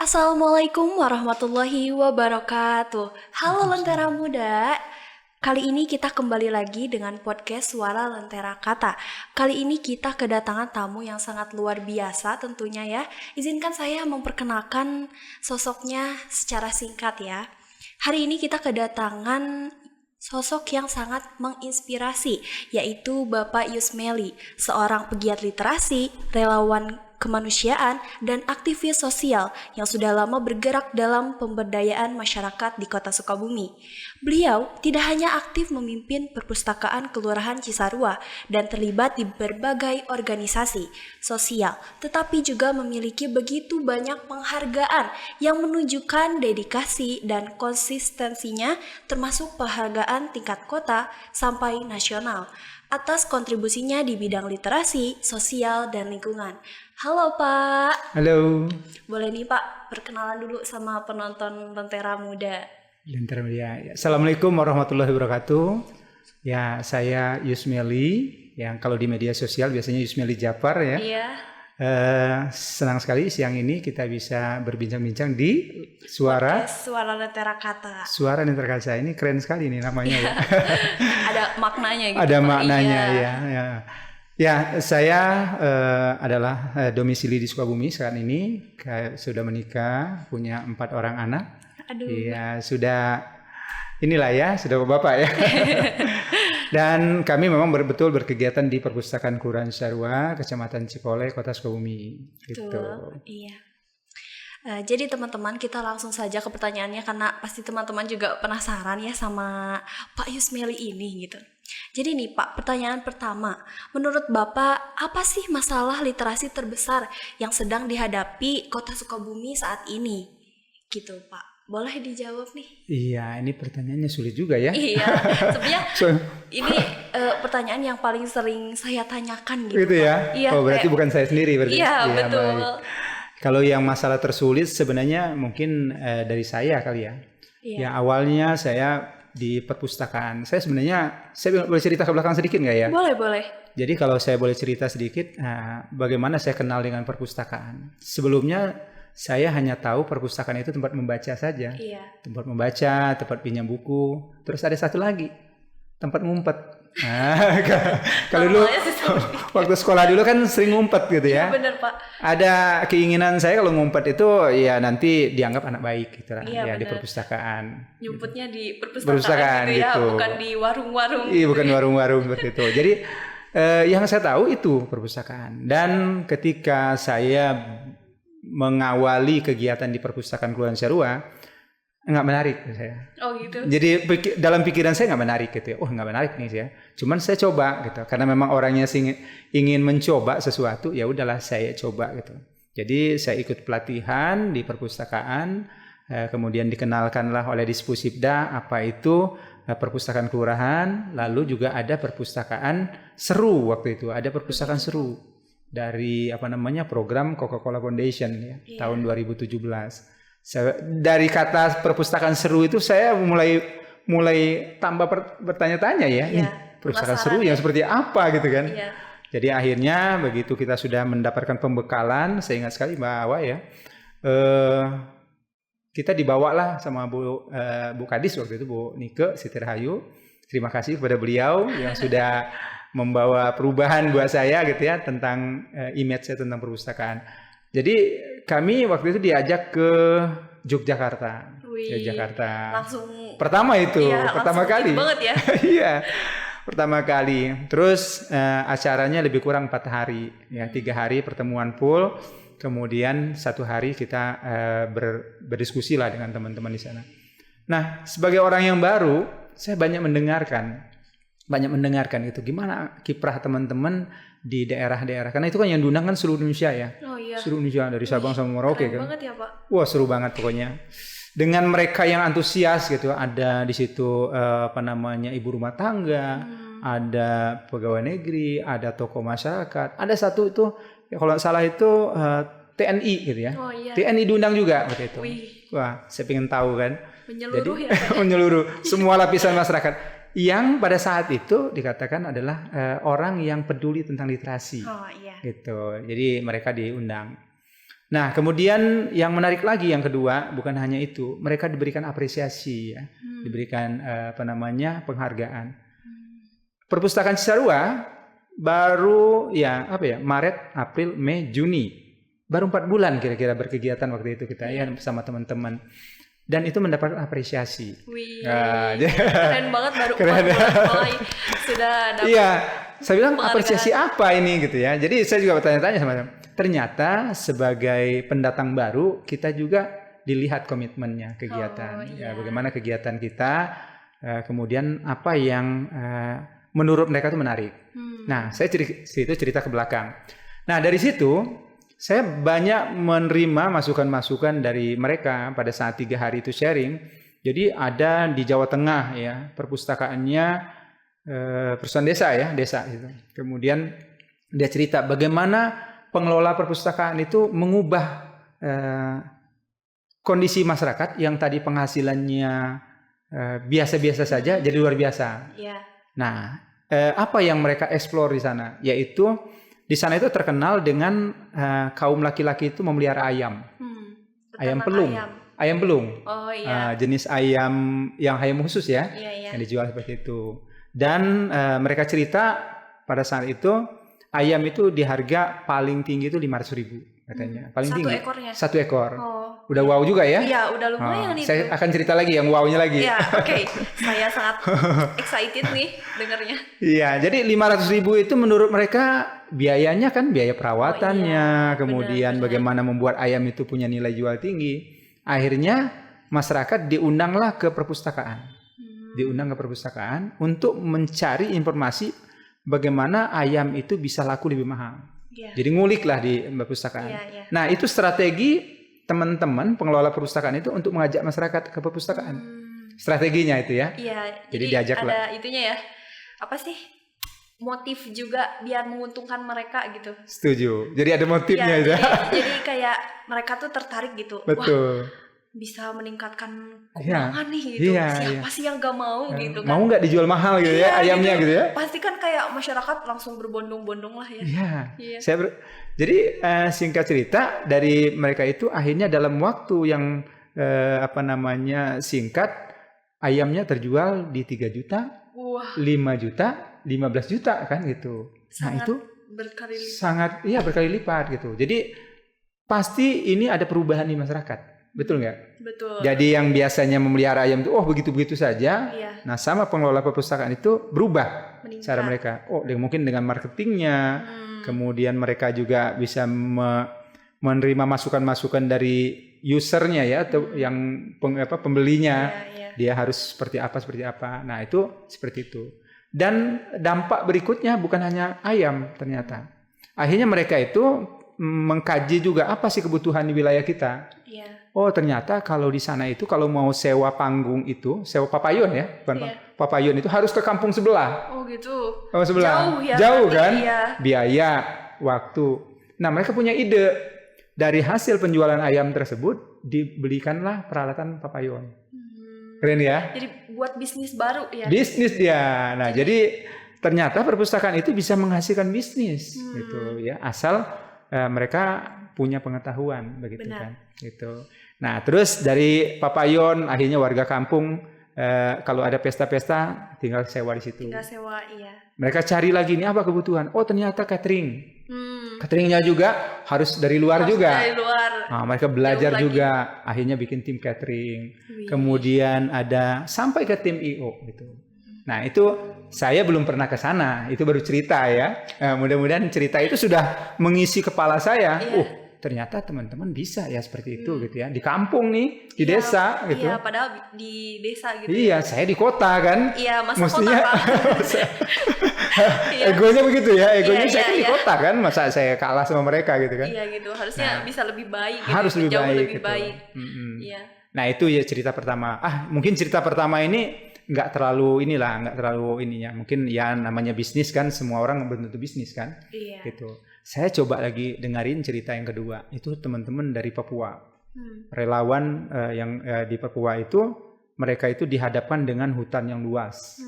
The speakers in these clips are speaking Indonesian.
Assalamualaikum warahmatullahi wabarakatuh. Halo Lentera Muda. Kali ini kita kembali lagi dengan podcast Suara Lentera Kata. Kali ini kita kedatangan tamu yang sangat luar biasa tentunya ya. Izinkan saya memperkenalkan sosoknya secara singkat ya. Hari ini kita kedatangan sosok yang sangat menginspirasi, yaitu Bapak Yusmeli, seorang pegiat literasi, relawan kemanusiaan, dan aktivis sosial yang sudah lama bergerak dalam pemberdayaan masyarakat di Kota Sukabumi. Beliau tidak hanya aktif memimpin perpustakaan Kelurahan Cisarua dan terlibat di berbagai organisasi sosial, tetapi juga memiliki begitu banyak penghargaan yang menunjukkan dedikasi dan konsistensinya, termasuk penghargaan tingkat kota sampai nasional atas kontribusinya di bidang literasi, sosial, dan lingkungan. Halo Pak. Halo. Boleh nih Pak, perkenalan dulu sama penonton Lentera Muda. Lentera Muda. Assalamualaikum warahmatullahi wabarakatuh. Ya, saya Yusmeli, yang kalau di media sosial biasanya Yusmeli Japar ya. Iya. Senang sekali siang ini kita bisa berbincang-bincang di Suara Lentera Kata. Suara Lentera Kata ini keren sekali nih namanya ya. Ada maknanya gitu. Ada Pak. maknanya Iya. ya. Ya, saya adalah domisili di Sukabumi saat ini. Sudah menikah, punya 4 orang anak. Aduh. Ya, sudah bapak ya. Dan kami memang betul berkegiatan di perpustakaan Kelurahan Cisarua, Kecamatan Cipolek, Kota Sukabumi. Gitu. Iya. Jadi teman-teman, kita langsung saja ke pertanyaannya karena pasti teman-teman juga penasaran ya sama Pak Yusmeli ini gitu. Jadi nih Pak, pertanyaan pertama, menurut Bapak apa sih masalah literasi terbesar yang sedang dihadapi Kota Sukabumi saat ini? Gitu Pak, boleh dijawab nih? Iya, ini pertanyaannya sulit juga ya. Iya, sebenarnya ini pertanyaan yang paling sering saya tanyakan gitu. Gitu ya? Iya, oh berarti bukan saya sendiri berarti? Iya, betul. Baik. Kalau yang masalah tersulit sebenarnya mungkin dari saya kali ya. Iya. Ya awalnya saya di perpustakaan. Saya boleh cerita ke belakang sedikit nggak ya? Boleh. Jadi kalau saya boleh cerita sedikit, bagaimana saya kenal dengan perpustakaan. Sebelumnya saya hanya tahu perpustakaan itu tempat membaca saja. Iya. Tempat membaca, tempat pinjam buku. Terus ada satu lagi, tempat ngumpet. Kalau dulu waktu sekolah dulu kan sering ngumpet gitu ya. Iya benar Pak. Ada keinginan saya kalau ngumpet itu ya nanti dianggap anak baik gitu lah Iya, ya bener. Di perpustakaan. Nyumputnya di perpustakaan gitu ya, gitu. bukan di warung-warung. Iya, bukan warung-warung seperti itu. Jadi yang saya tahu itu perpustakaan. Dan ketika saya mengawali kegiatan di perpustakaan Kelurahan Cisarua, nggak menarik saya. Oh gitu. Jadi dalam pikiran saya nggak menarik gitu ya. Oh nggak menarik nih ya. Cuman saya coba gitu. Karena memang orangnya ingin mencoba sesuatu, ya udahlah saya coba gitu. Jadi saya ikut pelatihan di perpustakaan, kemudian dikenalkanlah oleh Dispusibda apa itu perpustakaan kelurahan, lalu juga ada perpustakaan seru waktu itu. Ada perpustakaan seru dari program Coca-Cola Foundation ya, tahun 2017. Dari kata perpustakaan seru itu saya mulai tambah bertanya-tanya ya. Iya, Perpustakaan seru yang seperti apa gitu kan. Iya. Jadi akhirnya begitu kita sudah mendapatkan pembekalan, saya ingat sekali Mbak Awa ya. Kita dibawalah sama Bu Kadis waktu itu, Bu Nike Siti Rahayu. Terima kasih kepada beliau yang sudah membawa perubahan buat saya gitu ya tentang image saya tentang perpustakaan. Jadi kami waktu itu diajak ke Yogyakarta. Yogyakarta. Langsung pertama itu, iya, pertama kali. Banget ya. Iya. Pertama kali. Terus acaranya lebih kurang 4 hari ya, 3 hari pertemuan full. Kemudian 1 hari kita berdiskusi lah dengan teman-teman di sana. Nah, sebagai orang yang baru, saya banyak mendengarkan itu gimana kiprah teman-teman di daerah-daerah, karena itu kan yang diundang kan seluruh Indonesia ya. Oh iya. Seluruh Indonesia dari Sabang sampai Merauke kan. Banget ya Pak. Wah seru banget pokoknya. Dengan mereka yang antusias gitu, ada di situ ibu rumah tangga, ada pegawai negeri, ada tokoh masyarakat, ada satu itu kalau nggak salah itu TNI gitu ya. Oh iya. TNI diundang juga waktu itu. Wih. Wah saya pengen tahu kan. Menyeluruh jadi, ya Pak. menyeluruh semua lapisan masyarakat. Yang pada saat itu dikatakan adalah orang yang peduli tentang literasi. Oh iya. Gitu. Jadi mereka diundang. Nah, kemudian yang menarik lagi yang kedua, bukan hanya itu, mereka diberikan apresiasi ya, diberikan penghargaan. Perpustakaan Cisarua baru Maret, April, Mei, Juni. Baru 4 bulan kira-kira berkegiatan waktu itu kita ya bersama teman-teman. Dan itu mendapatkan apresiasi. Wih, keren banget baru 4 bulan mulai sudah dapat. Iya, saya bilang apresiasi apa ini gitu ya. Jadi saya juga bertanya-tanya sama teman. Ternyata sebagai pendatang baru kita juga dilihat komitmennya kegiatan. Ya, bagaimana kegiatan kita, kemudian apa yang menurut mereka itu menarik. Nah, saya cerita ke belakang. Nah, dari situ saya banyak menerima masukan-masukan dari mereka pada saat 3 hari itu sharing. Jadi ada di Jawa Tengah ya, perpustakaannya perusahaan desa gitu. Kemudian dia cerita bagaimana pengelola perpustakaan itu mengubah kondisi masyarakat yang tadi penghasilannya biasa-biasa saja jadi luar biasa. Yeah. Nah, apa yang mereka eksplor di sana? Yaitu di sana itu terkenal dengan kaum laki-laki itu memelihara ayam. Ayam pelung. Ayam pelung. Oh iya. Jenis ayam yang ayam khusus ya. Iya. Yang dijual seperti itu. Dan mereka cerita pada saat itu ayam itu di harga paling tinggi itu 500.000 katanya. Paling Satu tinggi. ekornya? 1 ekor. Oh. Udah wow juga ya? Iya, udah lumayan itu. Saya akan cerita lagi yang wow-nya lagi. Iya, oke. Saya sangat excited nih dengarnya. Iya, jadi 500.000 itu menurut mereka biayanya kan biaya perawatannya, kemudian benar. bagaimana membuat ayam itu punya nilai jual tinggi. Akhirnya masyarakat diundanglah ke perpustakaan. Diundang ke perpustakaan untuk mencari informasi bagaimana ayam itu bisa laku lebih mahal. Jadi nguliklah di perpustakaan. Nah, itu strategi teman-teman pengelola perpustakaan itu untuk mengajak masyarakat ke perpustakaan. Strateginya itu ya. Iya. Jadi diajak ada lah. Itunya ya. Apa sih? Motif juga biar menguntungkan mereka gitu. Setuju. Jadi ada motifnya ya. Jadi kayak mereka tuh tertarik gitu. Betul. Wah, bisa meningkatkan keuangan nih gitu. Siapa sih yang gak mau gitu kan? Mau nggak dijual mahal gitu ya ayamnya gitu ya? Pasti kan kayak masyarakat langsung berbondong-bondong lah ya. Iya. Jadi singkat cerita dari mereka itu akhirnya dalam waktu yang singkat ayamnya terjual di 3 juta, 5 juta, 15 juta kan gitu. Sangat itu berkali lipat. Sangat berkali lipat gitu. Jadi pasti ini ada perubahan di masyarakat. Betul nggak? Betul. Jadi yang biasanya memelihara ayam itu begitu-begitu saja. Iya. Nah, sama pengelola perpustakaan itu berubah cara mereka. Mungkin dengan marketingnya. Kemudian mereka juga bisa menerima masukan-masukan dari usernya ya, atau yang pembelinya. Dia harus seperti apa. Nah, itu seperti itu. Dan dampak berikutnya bukan hanya ayam ternyata. Akhirnya mereka itu mengkaji juga apa sih kebutuhan di wilayah kita. Oh, ternyata kalau di sana itu kalau mau sewa panggung itu, sewa papayon ya, papayon itu harus ke kampung sebelah. Oh gitu. Sebelah. Jauh ya. Jauh kan? Iya. Biaya, waktu. Nah, mereka punya ide. Dari hasil penjualan ayam tersebut dibelikanlah peralatan papayon. Keren ya? Jadi buat bisnis baru ya. Bisnis dia. Nah, jadi ternyata perpustakaan itu bisa menghasilkan bisnis gitu ya, asal mereka punya pengetahuan begitu. Benar. Kan gitu. Nah, terus dari papayon akhirnya warga kampung kalau ada pesta-pesta tinggal sewa di situ. Tinggal sewa, iya. Mereka cari lagi nih apa kebutuhan. Oh, ternyata catering. Cateringnya juga harus dari luar juga. Dari luar. Nah, mereka belajar juga. Akhirnya bikin tim catering. Kemudian ada sampai ke tim IO gitu. Nah, itu saya belum pernah ke sana. Itu baru cerita ya. Mudah-mudahan cerita itu sudah mengisi kepala saya. Ternyata teman-teman bisa ya seperti itu gitu ya. Di kampung nih, di desa gitu. Iya, padahal di desa gitu. Iya, saya di kota kan. Iya, masa mestinya, kota egonya begitu ya. Egonya saya kan di kota kan. Masa saya kalah sama mereka gitu kan. Iya gitu. Harusnya bisa lebih baik gitu. Harus lebih jauh baik lebih gitu. baik. Iya. Nah, itu ya cerita pertama. Mungkin cerita pertama ini nggak terlalu ininya. Mungkin ya namanya bisnis kan, semua orang belum tentu bisnis kan. Iya. Gitu. Saya coba lagi dengerin cerita yang kedua. Itu teman-teman dari Papua. Relawan yang di Papua itu, mereka itu dihadapkan dengan hutan yang luas.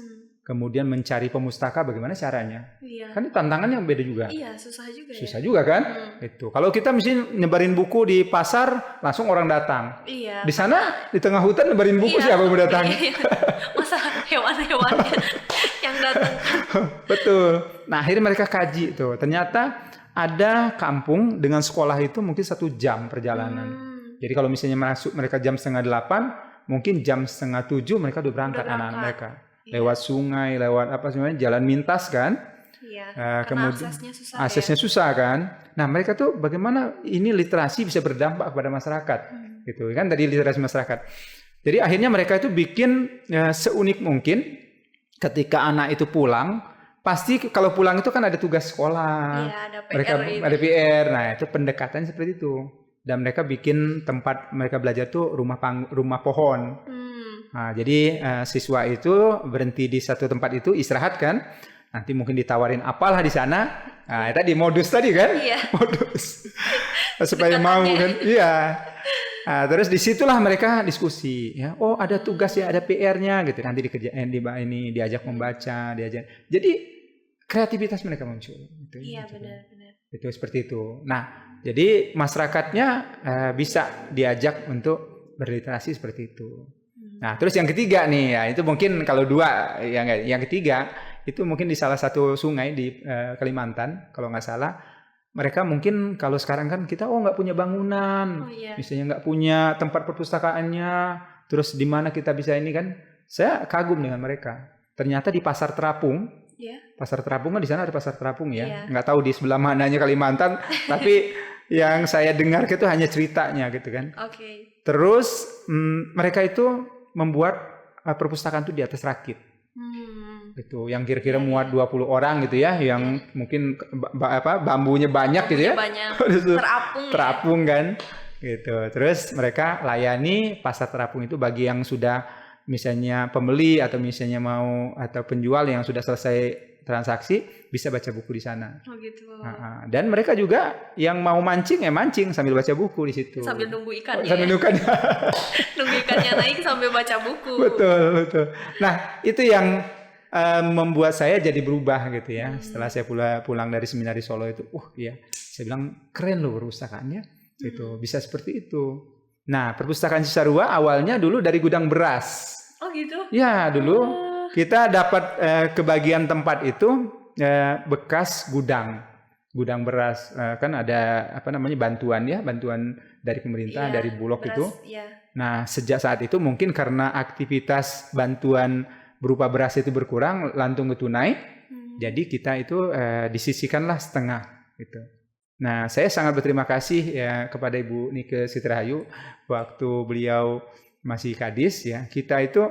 kemudian mencari pemustaka bagaimana caranya. Iya. Kan tantangannya beda juga. Iya, susah juga ya. Susah juga kan? Itu. Kalau kita mesti nyebarin buku di pasar, langsung orang datang. Iya. Di sana di tengah hutan nyebarin buku siapa yang mau datang? Iya. Masa hewan-hewannya yang datang. Betul. Nah, akhirnya mereka kaji tuh. Ternyata ada kampung dengan sekolah itu mungkin 1 jam perjalanan. Jadi kalau misalnya masuk mereka jam 6:30, mungkin jam 6:30 mereka udah berangkat anak-anak mereka. Lewat sungai, lewat apa sebenarnya jalan mintas kan? Iya. Kemudian aksesnya susah kan. Nah, mereka tuh bagaimana ini literasi bisa berdampak kepada masyarakat. Gitu kan tadi literasi masyarakat. Jadi akhirnya mereka itu bikin seunik mungkin ketika anak itu pulang, pasti kalau pulang itu kan ada tugas sekolah. Iya, ada PR. Mereka ada PR. Nah, itu pendekatan seperti itu. Dan mereka bikin tempat mereka belajar tuh rumah pohon. Nah, jadi siswa itu berhenti di satu tempat itu istirahat kan. Nanti mungkin ditawarin apalah di sana. Nah, tadi modus tadi kan? Iya. Modus. Supaya mau kan? Iya. Nah, terus disitulah mereka diskusi. Ya, oh ada tugas ya, ada PR-nya gitu. Nanti dikerjain diajak membaca, diajak. Jadi kreativitas mereka muncul. Gitu, iya, gitu. benar-benar. Itu seperti itu. Nah, jadi masyarakatnya bisa diajak untuk berliterasi seperti itu. Nah, terus yang ketiga nih, ya itu mungkin kalau 2, yang ketiga itu mungkin di salah satu sungai di Kalimantan, kalau nggak salah. Mereka mungkin kalau sekarang kan kita nggak punya bangunan, misalnya nggak punya tempat perpustakaannya, terus di mana kita bisa ini kan? Saya kagum dengan mereka. Ternyata di Pasar Terapung, Pasar Terapung kan di sana ada Pasar Terapung ya, nggak tahu di sebelah mananya Kalimantan, tapi yang saya dengar itu hanya ceritanya gitu kan. Terus mereka itu membuat perpustakaan itu di atas rakit. Itu yang kira-kira muat 20 orang gitu ya, yang mungkin bambunya banyak gitu ya. Terapung kan. Gitu. Terus mereka layani Pasar Terapung itu bagi yang sudah misalnya pembeli atau misalnya mau atau penjual yang sudah selesai transaksi bisa baca buku di sana. Dan mereka juga yang mau mancing ya mancing sambil baca buku di situ. Sambil nunggu ikannya. Sambil nunggu ikannya naik sambil baca buku. Betul. Nah, itu yang membuat saya jadi berubah gitu ya. Setelah saya pulang dari seminar di Solo itu, iya, saya bilang keren loh perpustakaannya. Gitu, bisa seperti itu. Nah, perpustakaan Cisarua awalnya dulu dari gudang beras. Oh gitu? Ya, dulu kita dapat kebagian tempat itu bekas gudang beras. Kan ada bantuan dari pemerintah, dari Bulog beras, itu. Nah, sejak saat itu mungkin karena aktivitas bantuan berupa beras itu berkurang, lantung ke tunai, jadi kita itu disisihkanlah setengah gitu. Nah, saya sangat berterima kasih ya kepada Ibu Nike Sitrahayu waktu beliau masih kadis ya. Kita itu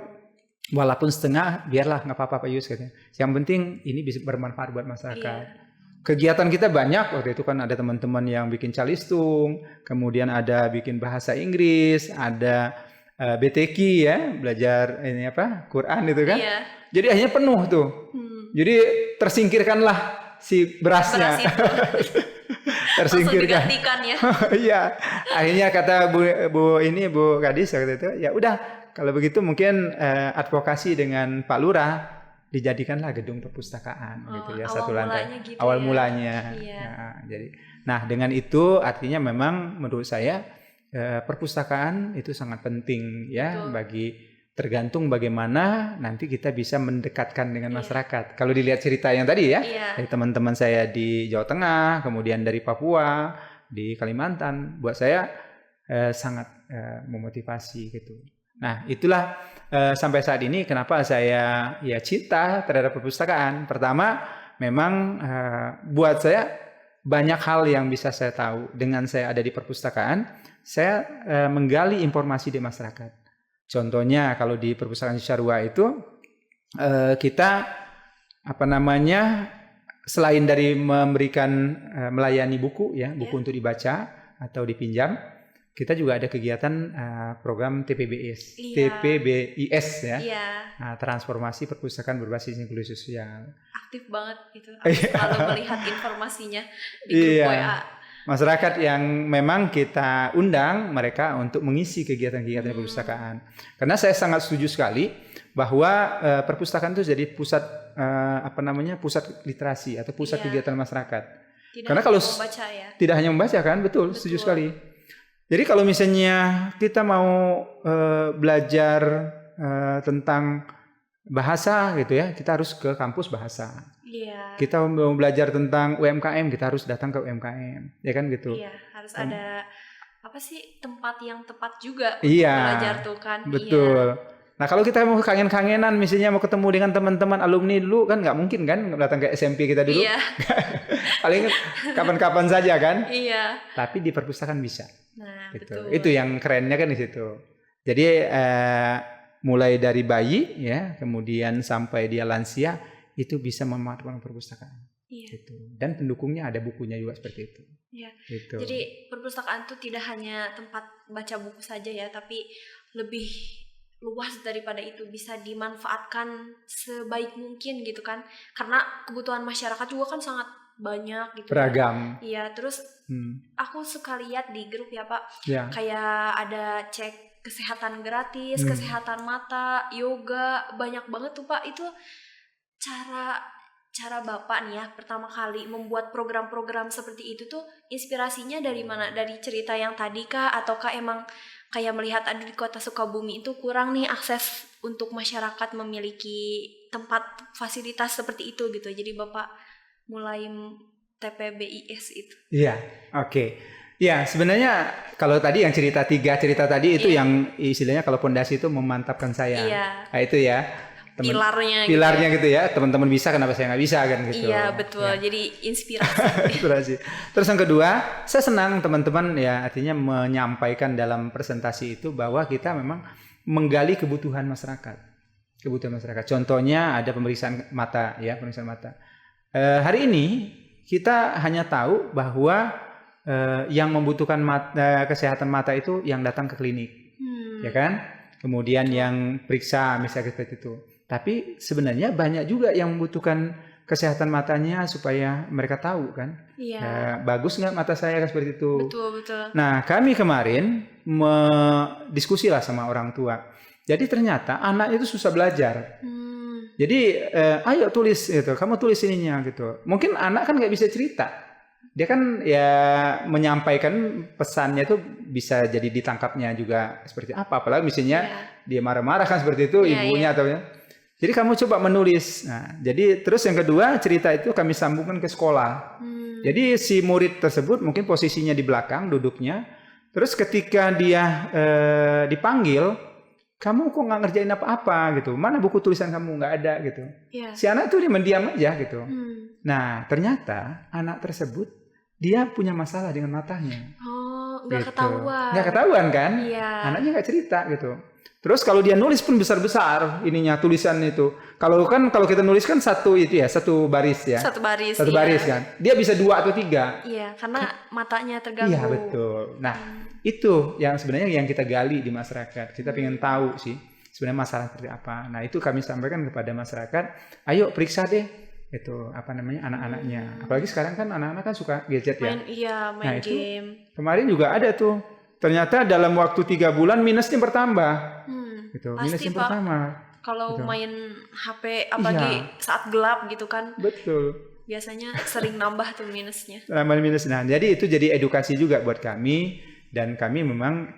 walaupun setengah biarlah nggak apa-apa Pak Yus katanya. Yang penting ini bisa bermanfaat buat masyarakat. Kegiatan kita banyak waktu itu kan ada teman-teman yang bikin calistung, kemudian ada bikin bahasa Inggris, ada BTQ ya, belajar Quran itu kan. Jadi akhirnya penuh tuh. Jadi tersingkirkanlah si berasnya. Tersingkirkan. Digantikan ya. Iya. Akhirnya kata Bu Kadis waktu itu, ya udah kalau begitu mungkin advokasi dengan Pak Lurah dijadikanlah gedung perpustakaan gitu ya, satu lantai. Gitu awal mulanya. Nah, dengan itu artinya memang menurut saya perpustakaan itu sangat penting ya. Betul. Bagi tergantung bagaimana nanti kita bisa mendekatkan dengan masyarakat. Kalau dilihat cerita yang tadi ya, dari teman-teman saya di Jawa Tengah, kemudian dari Papua, di Kalimantan, buat saya sangat memotivasi gitu. Nah, itulah sampai saat ini kenapa saya cinta terhadap perpustakaan. Pertama, memang buat saya banyak hal yang bisa saya tahu dengan saya ada di perpustakaan. Saya menggali informasi di masyarakat. Contohnya kalau di perpustakaan Cisarua itu kita selain dari memberikan melayani buku ya, buku untuk dibaca atau dipinjam, kita juga ada kegiatan program TPBS ya. Nah, transformasi perpustakaan berbasis inklusi sosial. Aktif banget gitu. Selalu melihat informasinya di grup WA. Masyarakat yang memang kita undang mereka untuk mengisi kegiatan-kegiatan perpustakaan. Karena saya sangat setuju sekali bahwa perpustakaan itu jadi pusat pusat literasi atau pusat kegiatan masyarakat. Karena kalau membaca ya. Tidak hanya membaca kan, betul. Setuju sekali. Jadi kalau misalnya kita mau belajar tentang bahasa gitu ya, kita harus ke kampus bahasa. Iya. Kita mau belajar tentang UMKM, kita harus datang ke UMKM, ya kan gitu. Iya, harus ada tempat yang tepat juga untuk belajar tuh kan. Betul. Iya. Nah kalau kita mau kangen-kangenan, misalnya mau ketemu dengan teman-teman alumni dulu kan nggak mungkin kan datang ke SMP kita dulu. Iya. Paling kapan-kapan saja kan. Iya. Tapi di perpustakaan bisa. Nah, gitu. betul. Itu yang kerennya kan di situ. Jadi mulai dari bayi ya, kemudian sampai dia lansia itu bisa memanfaatkan perpustakaan. Iya. Gitu. Dan pendukungnya ada bukunya juga seperti itu. Iya. Gitu. Jadi perpustakaan itu tidak hanya tempat baca buku saja ya, tapi lebih luas daripada itu, bisa dimanfaatkan sebaik mungkin gitu kan, karena kebutuhan masyarakat juga kan sangat banyak gitu. Beragam. Iya, terus aku suka lihat di grup ya Pak, kayak ada cek kesehatan gratis, kesehatan mata, yoga, banyak banget tuh Pak. Itu cara Bapak nih ya pertama kali membuat program-program seperti itu tuh inspirasinya dari mana? Dari cerita yang tadi kah, ataukah emang kayak melihat ada di Kota Sukabumi itu kurang nih akses untuk masyarakat memiliki tempat fasilitas seperti itu gitu, jadi Bapak mulai TPBIS itu? Iya, oke. Ya sebenarnya kalau tadi yang cerita tadi itu yang istilahnya kalau pondasi itu memantapkan saya. Nah, itu ya. Pilarnya gitu ya. Teman-teman bisa, kenapa saya nggak bisa kan gitu. Iya betul. Ya. Jadi inspirasi. Terus yang kedua, saya senang teman-teman ya artinya menyampaikan dalam presentasi itu bahwa kita memang menggali kebutuhan masyarakat. Contohnya ada pemeriksaan mata ya, hari ini kita hanya tahu bahwa yang membutuhkan kesehatan mata itu yang datang ke klinik, ya kan? Kemudian yang periksa misalnya seperti itu. Tapi sebenarnya banyak juga yang membutuhkan kesehatan matanya supaya mereka tahu kan, bagus nggak mata saya kan seperti itu. Betul. Nah kami kemarin diskusilah sama orang tua. Jadi ternyata anak itu susah belajar. Jadi ayo tulis gitu, kamu tulis ininya gitu. Mungkin anak kan nggak bisa cerita. Dia kan ya menyampaikan pesannya itu bisa jadi ditangkapnya juga seperti apa. Apalagi misalnya dia marah-marah kan seperti itu ibunya atau ya. Jadi kamu coba menulis. Nah, jadi terus yang kedua cerita itu kami sambungkan ke sekolah. Jadi si murid tersebut mungkin posisinya di belakang duduknya. Terus ketika dia dipanggil, kamu kok nggak ngerjain apa-apa gitu? Mana buku tulisan kamu? Nggak ada gitu. Si anak itu dia mendiam aja gitu. Nah ternyata anak tersebut dia punya masalah dengan matanya. Oh, nggak ketahuan. Nggak ketahuan kan? Anaknya nggak cerita gitu. Terus kalau dia nulis pun besar-besar ininya tulisan itu. Kalau kita nulis kan satu baris ya. Satu baris kan. Dia bisa 2 atau 3. Iya, karena matanya terganggu. Iya, betul. Nah, itu yang sebenarnya yang kita gali di masyarakat. Kita pengen tahu sih sebenarnya masalah seperti apa. Nah, itu kami sampaikan kepada masyarakat, ayo periksa deh itu anak-anaknya. Apalagi sekarang kan anak-anak kan suka gadget ya. Main game. Kemarin juga ada tuh. Ternyata dalam waktu 3 bulan minusnya bertambah. Gitu. Minusnya bertambah. Kalau main HP apalagi saat gelap gitu kan. Betul. Biasanya sering nambah tuh minusnya. Nah, jadi itu jadi edukasi juga buat kami, dan kami memang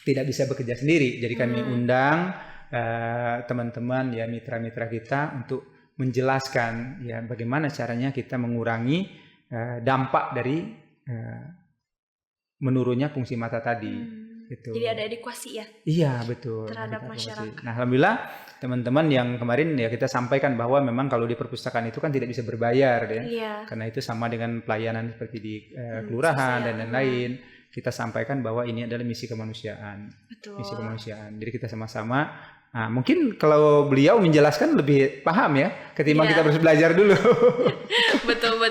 tidak bisa bekerja sendiri. Jadi kami undang teman-teman ya, mitra-mitra kita untuk menjelaskan ya bagaimana caranya kita mengurangi dampak dari menurunnya fungsi mata tadi. Gitu. Jadi ada edukasi ya? Iya betul. Terhadap masyarakat. Nah alhamdulillah teman-teman yang kemarin ya kita sampaikan bahwa memang kalau di perpustakaan itu kan tidak bisa berbayar ya. Karena itu sama dengan pelayanan seperti di kelurahan dan lain-lain. Kita sampaikan bahwa ini adalah misi kemanusiaan. Betul. Misi kemanusiaan. Jadi kita sama-sama. Nah, mungkin kalau beliau menjelaskan lebih paham ya ketimbang kita harus belajar dulu. Betul.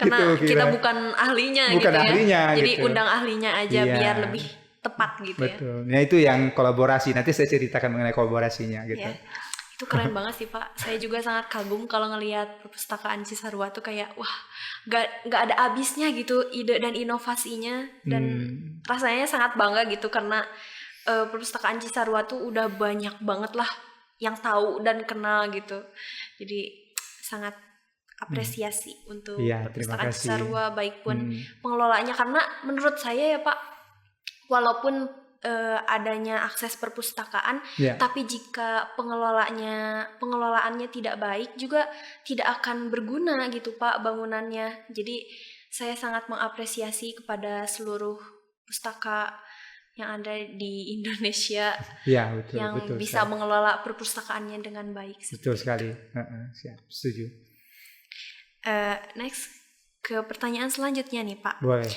Karena kita bukan ahlinya gitu ya. Jadi undang ahlinya aja biar lebih tepat gitu ya. Betul. Nah itu yang kolaborasi. Nanti saya ceritakan mengenai kolaborasinya gitu. Itu keren banget sih Pak. Saya juga sangat kagum kalau ngelihat perpustakaan Cisarua tuh kayak wah nggak ada habisnya gitu ide dan inovasinya, dan rasanya sangat bangga gitu karena perpustakaan Cisarua tuh udah banyak banget lah yang tahu dan kenal gitu. Jadi sangat apresiasi untuk Iya, terima Perpustakaan kasih. Cisarua, baik pun pengelolaannya, karena menurut saya ya Pak, walaupun adanya akses perpustakaan, Ya. tapi jika pengelolaannya tidak baik juga tidak akan berguna gitu Pak bangunannya. Jadi saya sangat mengapresiasi kepada seluruh pustaka yang ada di Indonesia Ya, betul, yang betul bisa sekali. mengelola perpustakaannya dengan baik. Betul sekali. Siap, setuju. Next ke pertanyaan selanjutnya nih Pak. Boleh.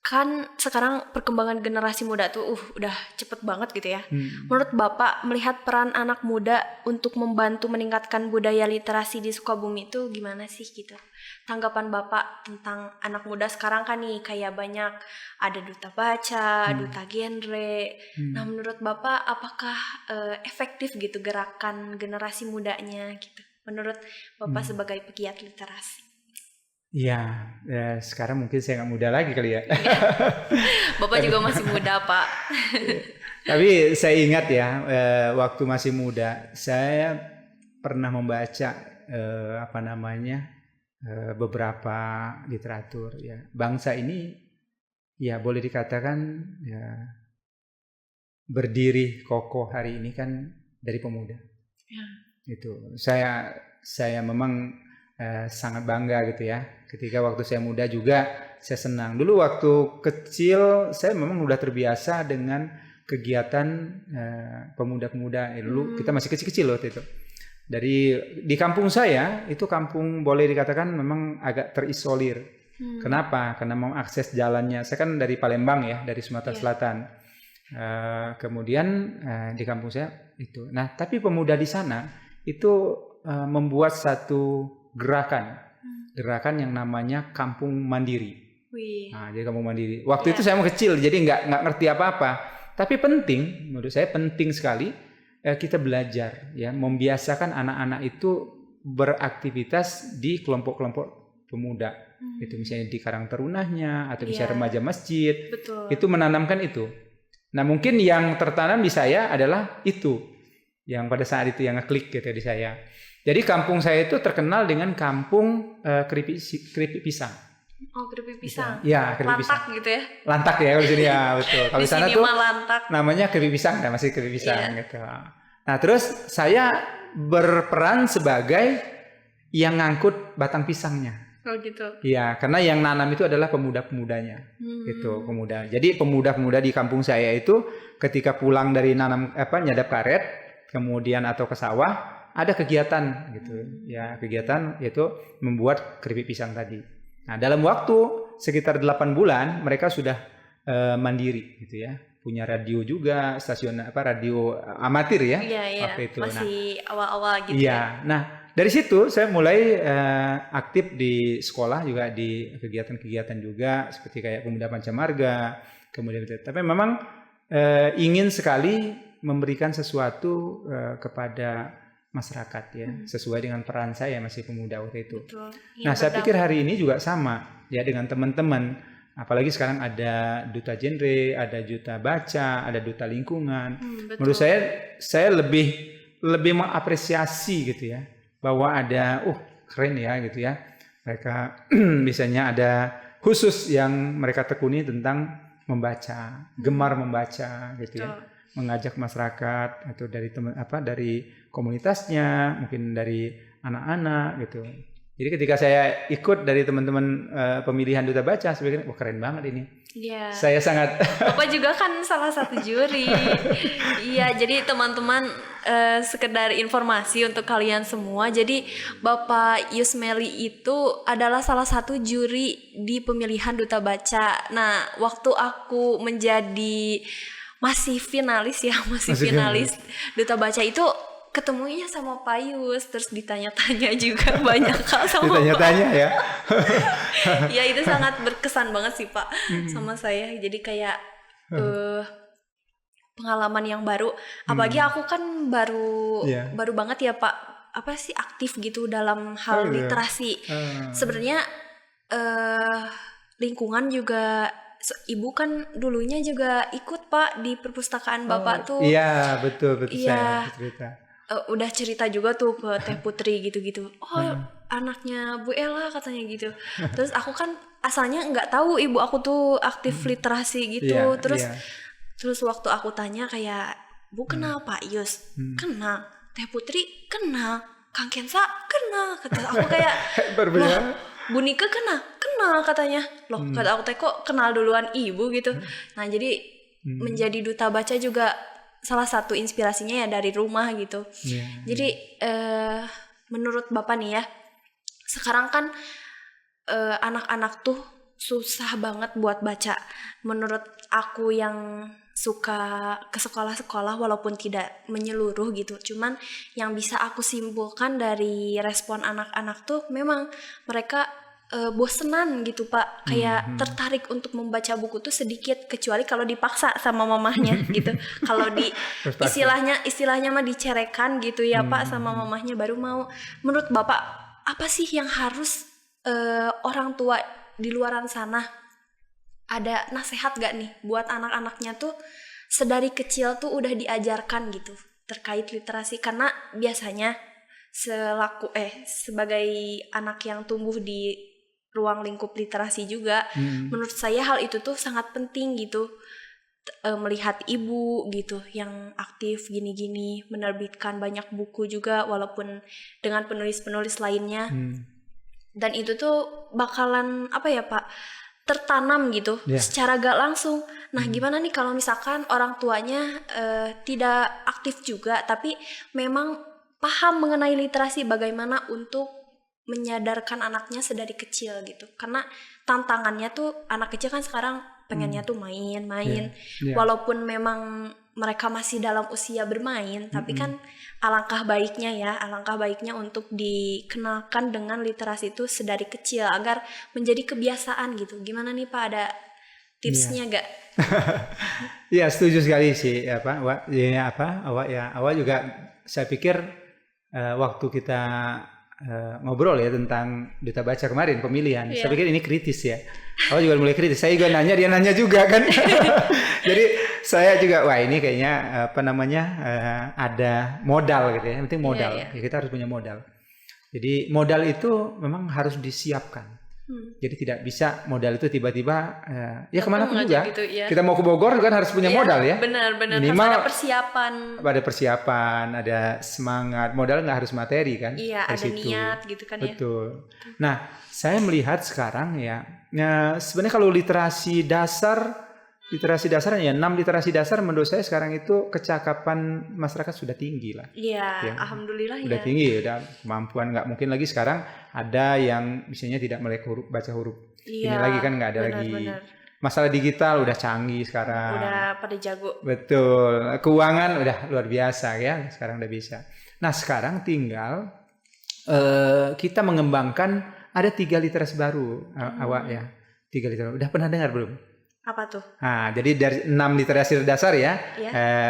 Kan sekarang perkembangan generasi muda tuh udah cepet banget gitu ya. Menurut Bapak melihat peran anak muda untuk membantu meningkatkan budaya literasi di Sukabumi itu gimana sih gitu? Tanggapan Bapak tentang anak muda sekarang kan nih kayak banyak ada duta baca, duta genre. Nah menurut Bapak apakah efektif gitu gerakan generasi mudanya gitu? Menurut Bapak sebagai pegiat literasi. Ya, sekarang mungkin saya nggak muda lagi kali ya. Bapak juga masih muda Pak. Tapi saya ingat ya, waktu masih muda, saya pernah membaca beberapa literatur ya. Bangsa ini ya boleh dikatakan ya berdiri kokoh hari ini kan dari pemuda. Ya. Itu saya memang sangat bangga gitu ya. Ketika waktu saya muda juga saya senang. Dulu waktu kecil saya memang udah terbiasa dengan kegiatan pemuda-pemuda. Dulu kita masih kecil-kecil waktu itu. Di kampung saya itu kampung boleh dikatakan memang agak terisolir. Kenapa? Karena mau akses jalannya. Saya kan dari Palembang ya, dari Sumatera Selatan. Kemudian di kampung saya itu. Nah, tapi pemuda di sana itu membuat satu gerakan yang namanya Kampung Mandiri. Nah, jadi Kampung Mandiri. Waktu itu saya mau kecil, jadi nggak ngerti apa-apa. Tapi penting, menurut saya penting sekali kita belajar, ya, membiasakan anak-anak itu beraktivitas di kelompok-kelompok pemuda. Itu misalnya di Karang Tarunahnya atau misalnya remaja masjid. Betul. Itu menanamkan itu. Nah, mungkin yang tertanam di saya adalah itu, yang pada saat itu yang ngeklik gitu di saya. Jadi kampung saya itu terkenal dengan kampung keripik pisang. Oh, keripik pisang. Iya, keripik lantak pisang. gitu ya. Lantak ya kalau di sini ya, betul. Kalau di sana tuh lantak. namanya keripik pisang, nah, masih keripik pisang gitu. Nah, terus saya berperan sebagai yang ngangkut batang pisangnya. Oh gitu. Iya, karena yang nanam itu adalah pemuda-pemudanya. Gitu, pemuda. Jadi pemuda-pemuda di kampung saya itu ketika pulang dari nyadap karet, kemudian atau ke sawah, ada kegiatan gitu. Ya, kegiatan yaitu membuat keripik pisang tadi. Nah, dalam waktu sekitar 8 bulan mereka sudah mandiri gitu ya. Punya radio juga, stasiun radio amatir ya. Iya. Waktu itu. Masih awal-awal gitu ya. Nah, dari situ saya mulai aktif di sekolah juga, di kegiatan-kegiatan juga seperti kayak Pemuda Pancamarga, kemudian itu. Tapi memang ingin sekali memberikan sesuatu kepada masyarakat ya, sesuai dengan peran saya masih pemuda waktu itu. Betul. Nah, saya pikir hari ini juga sama ya dengan teman-teman. Apalagi sekarang ada duta genre, ada duta baca, ada duta lingkungan. Menurut saya lebih mengapresiasi gitu ya, bahwa ada keren ya gitu ya. Mereka misalnya ada khusus yang mereka tekuni tentang membaca, gemar membaca gitu ya. Mengajak masyarakat atau dari dari komunitasnya, mungkin dari anak-anak gitu. Jadi ketika saya ikut dari teman-teman pemilihan duta baca, saya pikir wah keren banget ini. Iya. Saya sangat. Bapak juga kan salah satu juri. Iya, jadi teman-teman sekedar informasi untuk kalian semua. Jadi Bapak Yusmeli itu adalah salah satu juri di pemilihan duta baca. Nah, waktu aku menjadi masih finalis duta baca itu ketemunya sama Pak Yus, terus ditanya-tanya juga banyak hal sama ditanya-tanya ya. Ya itu sangat berkesan banget sih Pak sama saya. Jadi kayak pengalaman yang baru. Apalagi aku kan baru banget ya Pak, aktif gitu dalam hal literasi. Sebenarnya lingkungan juga. Ibu kan dulunya juga ikut Pak di perpustakaan Bapak tuh. Iya betul iya. saya cerita. udah cerita juga tuh ke Teh Putri gitu-gitu. Oh, anaknya Bu Ella katanya gitu. Terus aku kan asalnya nggak tahu ibu aku tuh aktif literasi gitu. Iya, Terus iya. terus waktu aku tanya kayak, Bu kenal Pak Yus? Kenal. Teh Putri kenal. Kang Kensa kenal. Kata aku kayak, loh Berbeda. Bu Nike kenal katanya. Loh kata aku teh kok kenal duluan ibu gitu. Nah jadi menjadi duta baca juga salah satu inspirasinya ya dari rumah gitu. Iya. Jadi menurut Bapak nih ya, sekarang kan anak-anak tuh susah banget buat baca. Menurut aku yang suka ke sekolah-sekolah walaupun tidak menyeluruh gitu. Cuman yang bisa aku simpulkan dari respon anak-anak tuh memang mereka bosenan gitu Pak. Kayak tertarik untuk membaca buku tuh sedikit, kecuali kalau dipaksa sama mamahnya gitu. Kalau di istilahnya mah dicerekan gitu ya Pak sama mamahnya baru mau. Menurut Bapak apa sih yang harus orang tua di luaran sana, ada nasihat gak nih buat anak-anaknya tuh sedari kecil tuh udah diajarkan gitu terkait literasi? Karena biasanya sebagai anak yang tumbuh di ruang lingkup literasi juga, menurut saya hal itu tuh sangat penting gitu. Melihat ibu gitu yang aktif gini-gini, menerbitkan banyak buku juga walaupun dengan penulis-penulis lainnya. Dan itu tuh bakalan apa ya Pak, tertanam gitu secara gak langsung. Nah gimana nih kalau misalkan orang tuanya tidak aktif juga tapi memang paham mengenai literasi, bagaimana untuk menyadarkan anaknya sedari kecil gitu. Karena tantangannya tuh anak kecil kan sekarang pengennya tuh main. Walaupun memang mereka masih dalam usia bermain, tapi kan alangkah baiknya untuk dikenalkan dengan literasi itu sedari kecil agar menjadi kebiasaan gitu. Gimana nih Pak, ada tipsnya gak? Iya, setuju sekali sih Awak juga saya pikir waktu kita ngobrol ya tentang duta baca kemarin pemilihan, saya pikir ini kritis ya. Awak juga mulai kritis. Saya juga nanya, dia nanya juga kan. Jadi saya juga wah ini kayaknya ada modal gitu ya. Yang penting modal. Ya, kita harus punya modal. Jadi modal itu memang harus disiapkan. Jadi tidak bisa modal itu tiba-tiba ya kemana pun juga gitu, ya. Kita mau ke Bogor kan harus punya modal ya. Benar-benar harus ada persiapan. Ada semangat. Modal nggak harus materi kan. Iya, ada niat gitu kan. Betul. Nah, saya melihat sekarang ya sebenarnya kalau literasi dasar ya 6 literasi dasar menurut saya sekarang itu kecakapan masyarakat sudah tinggi lah. Iya, alhamdulillah udah tinggi, udah kemampuan, nggak mungkin lagi sekarang ada yang misalnya tidak melek huruf, baca huruf. Ini lagi kan nggak ada lagi. Masalah digital udah canggih sekarang. Udah pada jago. Betul. Keuangan udah luar biasa ya, sekarang udah bisa. Nah, sekarang tinggal kita mengembangkan ada 3 literasi baru awak ya. 3 literasi. Udah pernah dengar belum? Apa tuh? Nah, jadi dari 6 literasi dasar ya,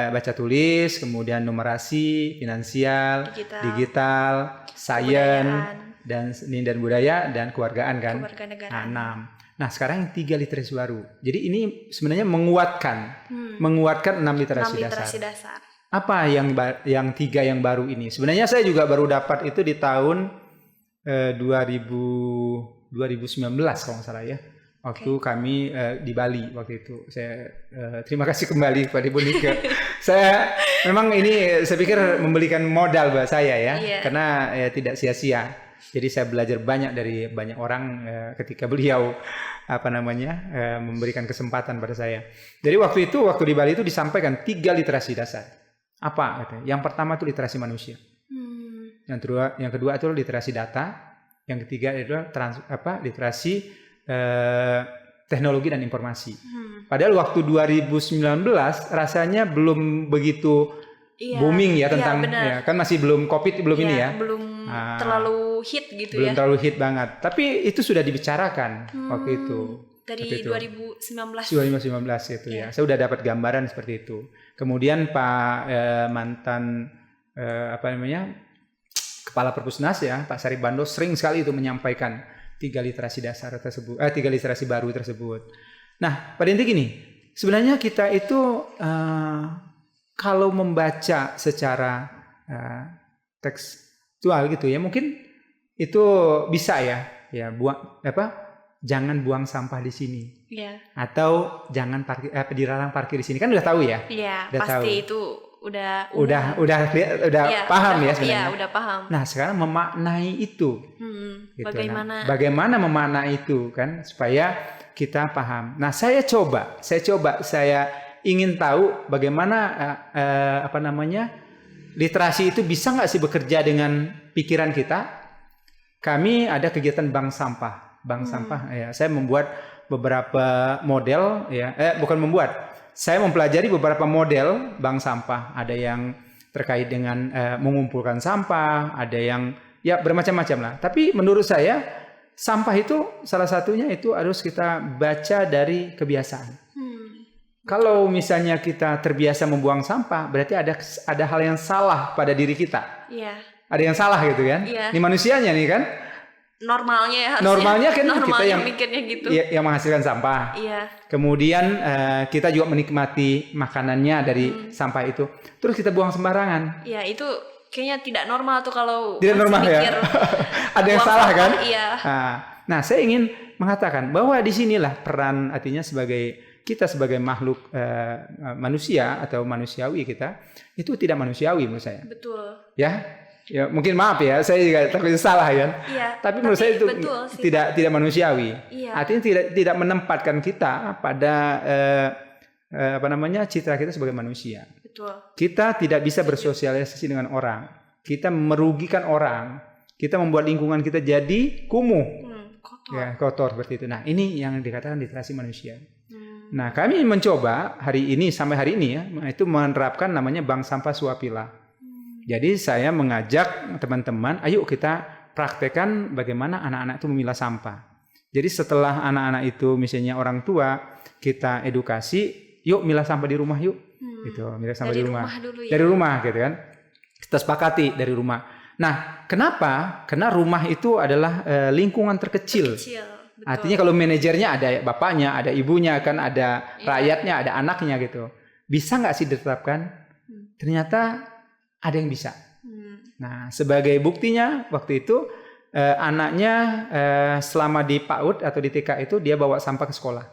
baca tulis, kemudian numerasi, finansial, digital, sains, dan seni dan budaya, dan kewargaan kan. Kewarganegaraan. 6. Nah, sekarang 3 literasi baru. Jadi ini sebenarnya menguatkan 6 literasi dasar. Apa yang 3 yang baru ini? Sebenarnya saya juga baru dapat itu di tahun 2019 kalau nggak salah ya. Waktu kami di Bali waktu itu. Saya terima kasih kembali kepada Ibu Nike. Saya memang ini saya pikir memberikan modal buat saya ya. Karena tidak sia-sia. Jadi saya belajar banyak dari banyak orang ketika beliau memberikan kesempatan pada saya. Jadi waktu di Bali itu disampaikan 3 literasi dasar. Apa katanya? Yang pertama itu literasi manusia. Yang kedua itu literasi data. Yang ketiga itu literasi teknologi dan informasi. Padahal waktu 2019 rasanya belum begitu booming ya tentang kan masih belum COVID ini ya. Belum terlalu hit gitu belum terlalu hit banget. Tapi itu sudah dibicarakan waktu itu. Dari 2019 itu ya. Saya udah dapat gambaran seperti itu. Kemudian Pak mantan Kepala Perpusnas ya, Pak Sarip Bando sering sekali itu menyampaikan 3 literasi dasar tersebut, 3 literasi baru tersebut. Nah, pada intinya gini, sebenarnya kita itu kalau membaca secara tekstual gitu ya. Mungkin itu bisa ya jangan buang sampah di sini. Iya. Atau jangan parkir dilarang parkir di sini. Kan udah tahu ya? Iya, Udah pasti tahu. itu udah Iya, paham ya sebenarnya. Iya, udah paham. Nah, sekarang memaknai itu. Gitu. Bagaimana? Nah, bagaimana memaknai itu kan supaya kita paham. Nah, saya ingin tahu bagaimana literasi itu bisa nggak sih bekerja dengan pikiran kita. Kami ada kegiatan bank sampah. Ya, saya membuat beberapa model saya mempelajari beberapa model bank sampah. Ada yang terkait dengan mengumpulkan sampah, ada yang ya bermacam-macam lah. Tapi menurut saya sampah itu salah satunya itu harus kita baca dari kebiasaan. Kalau misalnya kita terbiasa membuang sampah, berarti ada hal yang salah pada diri kita. Iya. Ada yang salah gitu kan? Iya. Ini manusianya nih kan? Normalnya ya harusnya. Normalnya kan kita yang mikirnya gitu. Yang menghasilkan sampah. Iya. Kemudian kita juga menikmati makanannya dari sampah itu. Terus kita buang sembarangan. Iya, itu kayaknya tidak normal tuh kalau tidak normal mikir, ya. Ada yang salah kan? Iya. Nah, saya ingin mengatakan bahwa disinilah peran artinya kita sebagai makhluk manusia atau manusiawi kita itu tidak manusiawi menurut saya. Betul. Ya mungkin maaf ya, saya juga takutnya salah kan. Iya. Tapi menurut saya itu tidak manusiawi. Iya. Artinya tidak menempatkan kita pada citra kita sebagai manusia. Betul. Kita tidak bisa bersosialisasi dengan orang. Kita merugikan orang. Kita membuat lingkungan kita jadi kumuh. Kotor. Ya, kotor seperti itu. Nah, ini yang dikatakan literasi manusia. Nah, kami mencoba sampai hari ini ya, itu menerapkan namanya bank sampah Suapilah. Jadi saya mengajak teman-teman, ayo kita praktekkan bagaimana anak-anak itu memilah sampah. Jadi setelah anak-anak itu misalnya orang tua, kita edukasi, yuk milah sampah di rumah yuk. Gitu, milah sampah di rumah. Dulu, ya? Dari rumah gitu kan. Kita sepakati dari rumah. Nah, kenapa? Karena rumah itu adalah lingkungan terkecil. Betul. Artinya kalau manajernya ada bapaknya, ada ibunya, kan ada rakyatnya, ada anaknya gitu. Bisa nggak sih diterapkan? Ternyata ada yang bisa. Nah, sebagai buktinya waktu itu anaknya selama di PAUD atau di TK itu dia bawa sampah ke sekolah.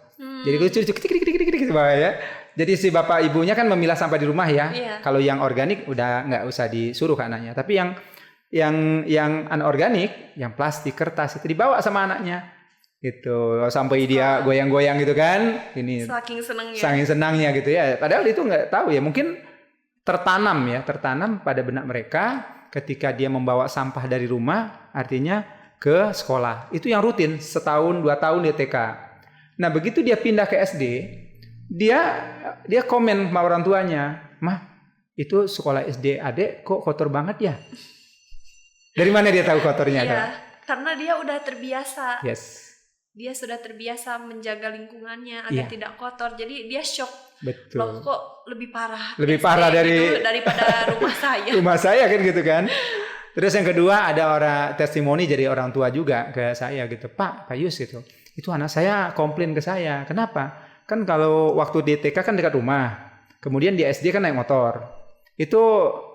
Jadi gitu ya. Jadi si bapak ibunya kan memilah sampah di rumah ya. Iya. Kalau yang organik udah nggak usah disuruh ke anaknya. Tapi yang anorganik, yang plastik, kertas itu dibawa sama anaknya. Gitu. Sampai dia goyang-goyang gitu kan. Ini saking senangnya gitu ya. Padahal itu nggak tahu ya. Mungkin tertanam pada benak mereka ketika dia membawa sampah dari rumah, artinya ke sekolah. Itu yang rutin setahun 2 tahun di TK. Nah, begitu dia pindah ke SD, dia komen sama orang tuanya, "Mah, itu sekolah SD adek kok kotor banget ya?" Dari mana dia tahu kotornya? Iya, karena dia udah terbiasa. Yes. Dia sudah terbiasa menjaga lingkungannya agar tidak kotor. Jadi dia shock. Betul. Loh, kok lebih parah daripada rumah saya. Rumah saya kan gitu kan. Terus yang kedua ada testimoni dari orang tua juga ke saya gitu. Pak Yus gitu. Itu anak saya komplain ke saya. Kenapa? Kan kalau waktu di TK kan dekat rumah. Kemudian di SD kan naik motor. Itu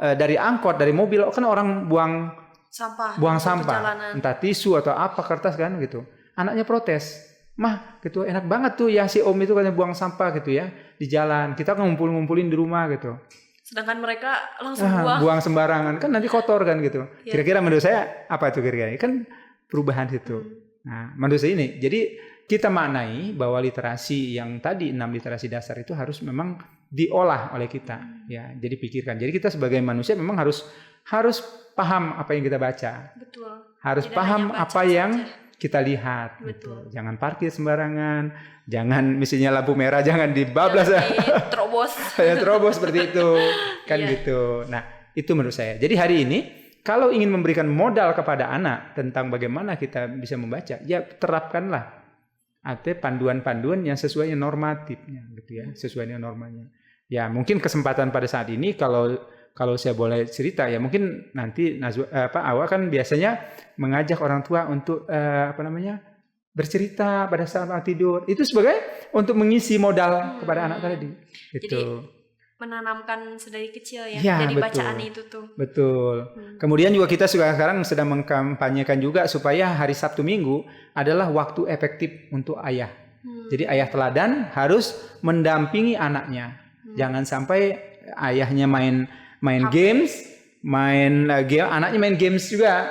dari angkot, dari mobil kan orang buang sampah. Entah tisu atau apa kertas kan gitu. Anaknya protes. "Mah, gitu enak banget tuh ya si Om itu kan buang sampah gitu ya di jalan. Kita ngumpulin di rumah gitu. Sedangkan mereka langsung buang sembarangan kan nanti kotor kan gitu." Ya. Kira-kira menurut saya apa itu kira-kira? Kan perubahan itu. Nah, menurut saya ini. Jadi kita maknai bahwa literasi yang tadi 6 literasi dasar itu harus memang diolah oleh kita. Ya, jadi pikirkan. Jadi kita sebagai manusia memang harus paham apa yang kita baca. Betul. Harus paham apa yang kita lihat. Betul. Gitu. Jangan parkir sembarangan, jangan misalnya lampu merah jangan dibablas, terobos seperti itu, kan gitu. Nah, itu menurut saya. Jadi hari ini kalau ingin memberikan modal kepada anak tentang bagaimana kita bisa membaca, ya terapkanlah ada panduan-panduan yang sesuai dengan normatifnya, gitu ya, sesuai dengan normanya. Ya mungkin kesempatan pada saat ini kalau saya boleh cerita ya mungkin nanti Awa kan biasanya mengajak orang tua untuk bercerita pada saat tidur itu sebagai untuk mengisi modal kepada anak tadi. Gitu. Jadi menanamkan sedari kecil ya, Ya, jadi betul. bacaan itu tuh. Betul. Kemudian juga kita sekarang sedang mengkampanyekan juga supaya hari Sabtu Minggu adalah waktu efektif untuk ayah. Jadi ayah teladan harus mendampingi anaknya. Jangan sampai ayahnya main games, anaknya main games juga.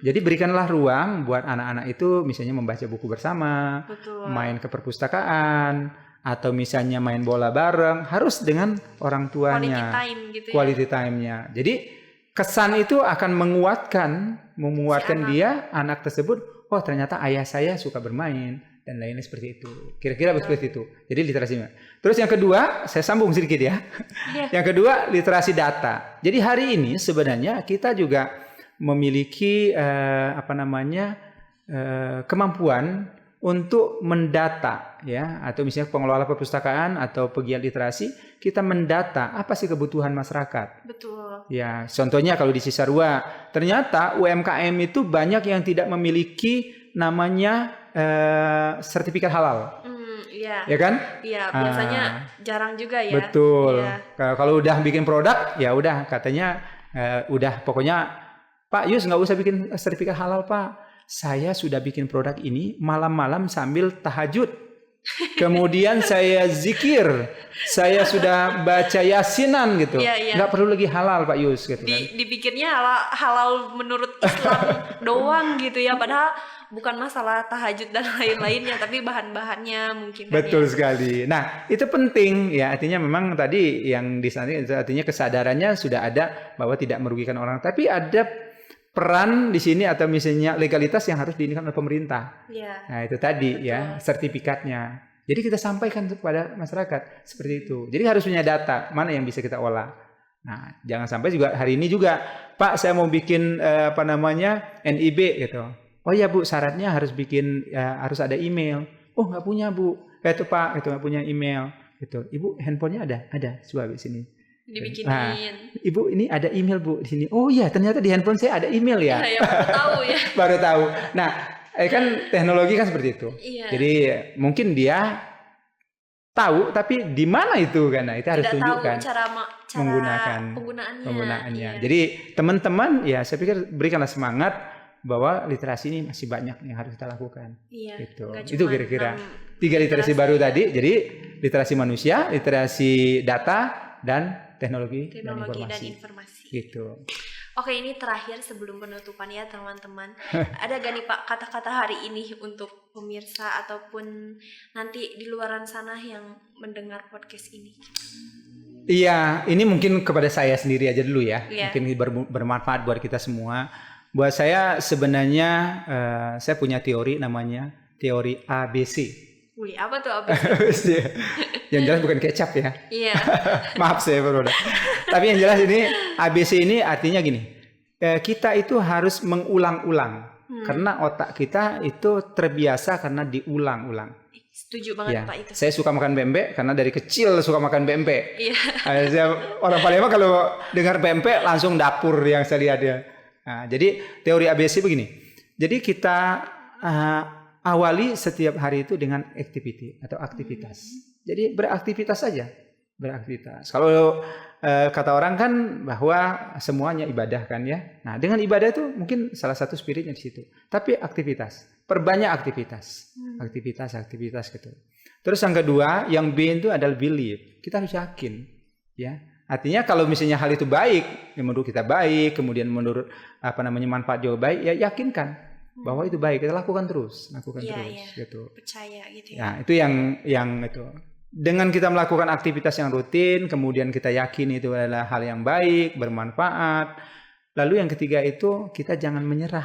Jadi berikanlah ruang buat anak-anak itu misalnya membaca buku bersama, Betul. main ke perpustakaan, atau misalnya main bola bareng, harus dengan orang tuanya. Quality time gitu ya. Quality time-nya. Jadi kesan itu akan menguatkan Si dia, anak tersebut, oh ternyata ayah saya suka bermain dan lainnya seperti itu. Kira-kira seperti itu. Jadi literasinya. Terus yang kedua, saya sambung sedikit ya. Iya. Yang kedua, literasi data. Jadi hari ini sebenarnya kita juga memiliki kemampuan untuk mendata ya, atau misalnya pengelola perpustakaan atau pegiat literasi, kita mendata apa sih kebutuhan masyarakat. Betul. Ya, contohnya kalau di Cisarua, ternyata UMKM itu banyak yang tidak memiliki namanya sertifikat halal. Iya. Ya kan? Iya, biasanya jarang juga ya. Betul. Iya. Kalau udah bikin produk, ya udah katanya udah pokoknya Pak Yus nggak usah bikin sertifikat halal Pak. Saya sudah bikin produk ini malam-malam sambil tahajud. Kemudian saya zikir. Saya sudah baca yasinan gitu. Iya. Nggak perlu lagi halal Pak Yus gitu kan. Dipikirnya halal menurut Islam doang gitu ya. Padahal bukan masalah tahajud dan lain-lainnya, tapi bahan-bahannya mungkin. Betul sekali. Nah, itu penting ya. Artinya memang tadi yang di sana artinya kesadarannya sudah ada bahwa tidak merugikan orang. Tapi ada peran di sini atau misalnya legalitas yang harus diinginkan oleh pemerintah. Ya. Nah, itu tadi ya, sertifikatnya. Jadi kita sampaikan kepada masyarakat seperti itu. Jadi harus punya data mana yang bisa kita olah. Nah, jangan sampai juga hari ini juga, Pak, saya mau bikin NIB gitu. Oh ya Bu, syaratnya harus bikin harus ada email. Oh nggak punya Bu, itu Pak, itu nggak punya email. Gitu. Ibu handphonenya ada, coba di sini. Dibikinin. Nah, Ibu ini ada email Bu di sini. Oh iya, ternyata di handphone saya ada email ya. Ya, baru tahu ya. Baru tahu. Nah, kan teknologi kan seperti itu. Iya. Jadi mungkin dia tahu, tapi di mana itu kan? Nah, itu harus Tidak tunjukkan tahu cara penggunaannya. Iya. Jadi teman-teman ya, saya pikir berikanlah semangat bahwa literasi ini masih banyak yang harus kita lakukan. Iya. Gitu. Nggak Itu cuma kira-kira 3 literasi baru tadi. Jadi literasi manusia, literasi data, dan teknologi dan informasi. Gitu. Oke, ini terakhir sebelum penutupan ya teman-teman. Ada gak nih Pak kata-kata hari ini untuk pemirsa ataupun nanti di luaran sana yang mendengar podcast ini? Iya, ini mungkin kepada saya sendiri aja dulu ya. Iya. Mungkin bermanfaat buat kita semua. Buat saya sebenarnya saya punya teori namanya teori ABC. Wih, apa tuh ABC? Yang jelas bukan kecap ya. Iya. Maaf saya bro. Tapi yang jelas ini ABC ini artinya gini. Kita itu harus mengulang-ulang. Karena otak kita itu terbiasa karena diulang-ulang. Setuju banget Ya, Pak itu. saya suka makan pempek karena dari kecil suka makan pempek. Iya. Orang Palembang kalau dengar pempek langsung dapur yang saya lihat ya. Nah, jadi teori ABC begini. Jadi kita awali setiap hari itu dengan aktivitas. Jadi beraktivitas saja, beraktivitas. Kalau kata orang kan bahwa semuanya ibadah kan ya. Nah, dengan ibadah itu mungkin salah satu spiritnya di situ. Tapi aktivitas, perbanyak aktivitas gitu. Terus yang kedua, yang B itu adalah belief. Kita harus yakin, ya. Artinya kalau misalnya hal itu baik, ya menurut kita baik, kemudian menurut manfaat juga baik, ya yakinkan bahwa itu baik. Kita lakukan terus, gitu. Percaya gitu ya. Nah, itu yang itu. Dengan kita melakukan aktivitas yang rutin, kemudian kita yakin itu adalah hal yang baik, bermanfaat. Lalu yang ketiga itu kita jangan menyerah.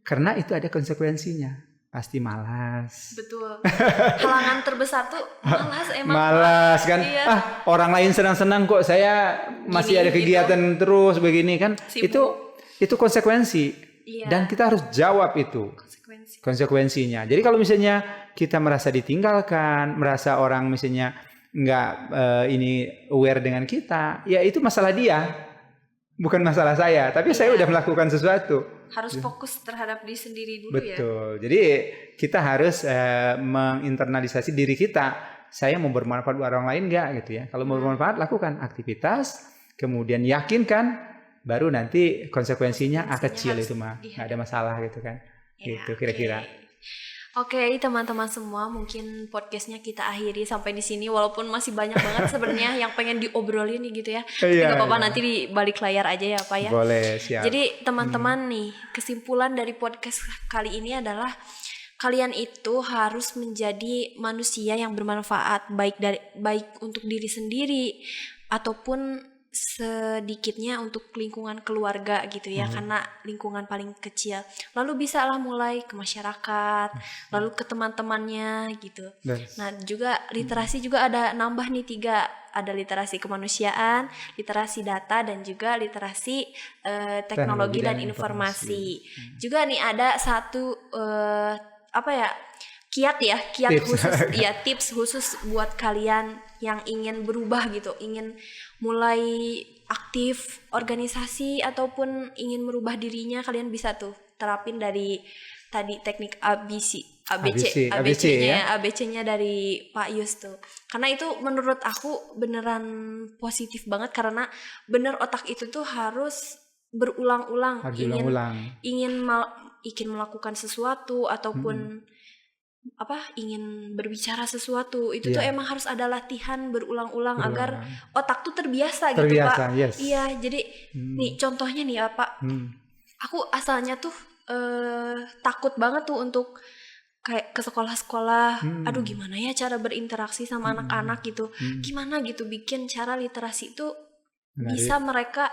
Karena itu ada konsekuensinya. Pasti malas. Betul. Halangan terbesar tuh malas emang. Malas kan. Iya. Orang lain senang-senang kok saya masih ada kegiatan terus begini kan. Sibuk. Itu konsekuensi. Iya. Dan kita harus jawab itu. Konsekuensinya. Jadi kalau misalnya kita merasa ditinggalkan, merasa orang misalnya nggak aware dengan kita, ya itu masalah dia, bukan masalah saya. Tapi saya udah melakukan sesuatu. Harus fokus terhadap diri sendiri dulu. Betul. Jadi kita harus menginternalisasi diri kita. saya mau bermanfaat buat orang lain nggak gitu ya. Kalau mau bermanfaat, lakukan aktivitas, kemudian yakinkan, baru nanti konsekuensinya kecil itu mah nggak ada masalah gitu kan. Ya, Gitu kira-kira. Oke, teman-teman semua, mungkin podcastnya kita akhiri sampai di sini. Walaupun masih banyak banget sebenarnya yang pengen diobrolin nih gitu ya. Tapi nggak apa-apa, nanti di balik layar aja ya Pak ya. Boleh, siap. Jadi teman-teman nih, kesimpulan dari podcast kali ini adalah kalian itu harus menjadi manusia yang bermanfaat, baik untuk diri sendiri ataupun sedikitnya untuk lingkungan keluarga gitu ya, karena lingkungan paling kecil. Lalu bisa lah mulai ke masyarakat, lalu ke teman-temannya gitu. Nah juga literasi juga ada nambah nih 3, ada literasi kemanusiaan, literasi data, dan juga literasi teknologi dan informasi. Juga nih ada satu kiat Tips. khusus ya, tips khusus buat kalian yang ingin berubah gitu, ingin mulai aktif organisasi ataupun ingin merubah dirinya. Kalian bisa tuh terapin dari tadi teknik ABC-nya dari Pak Yus tuh, karena itu menurut aku beneran positif banget, karena bener otak itu tuh harus berulang-ulang, ingin melakukan sesuatu ataupun ingin berbicara sesuatu itu tuh emang harus ada latihan berulang-ulang agar otak tuh terbiasa gitu Pak. Yes. Iya, jadi nih contohnya nih ya Pak, aku asalnya tuh takut banget tuh untuk kayak ke sekolah-sekolah, aduh gimana ya cara berinteraksi sama anak-anak gitu, gimana gitu bikin cara literasi itu bisa mereka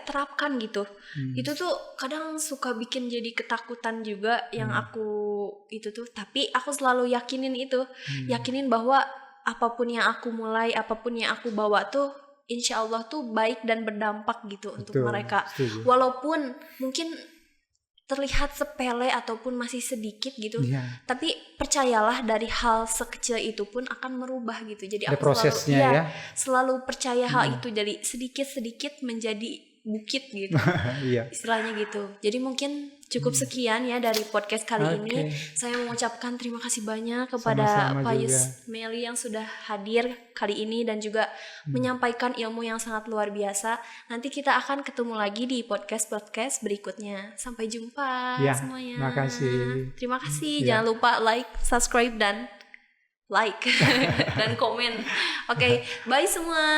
terapkan gitu. Itu tuh kadang suka bikin jadi ketakutan juga yang aku itu tuh, tapi aku selalu yakinin bahwa apapun yang aku mulai, apapun yang aku bawa tuh insya Allah tuh baik dan berdampak gitu untuk mereka. Setuju. Walaupun mungkin terlihat sepele ataupun masih sedikit gitu, tapi percayalah dari hal sekecil itu pun akan merubah gitu. Jadi ada aku prosesnya selalu percaya hal itu, jadi sedikit-sedikit menjadi bukit gitu. Istilahnya gitu. Jadi mungkin cukup sekian ya dari podcast kali ini. Saya mengucapkan terima kasih banyak kepada Sama-sama Pak juga. Yus Meli yang sudah hadir kali ini dan juga menyampaikan ilmu yang sangat luar biasa. Nanti kita akan ketemu lagi di podcast berikutnya. Sampai jumpa semuanya. Terima kasih. Jangan lupa like, subscribe, dan dan komen. Oke, bye semua.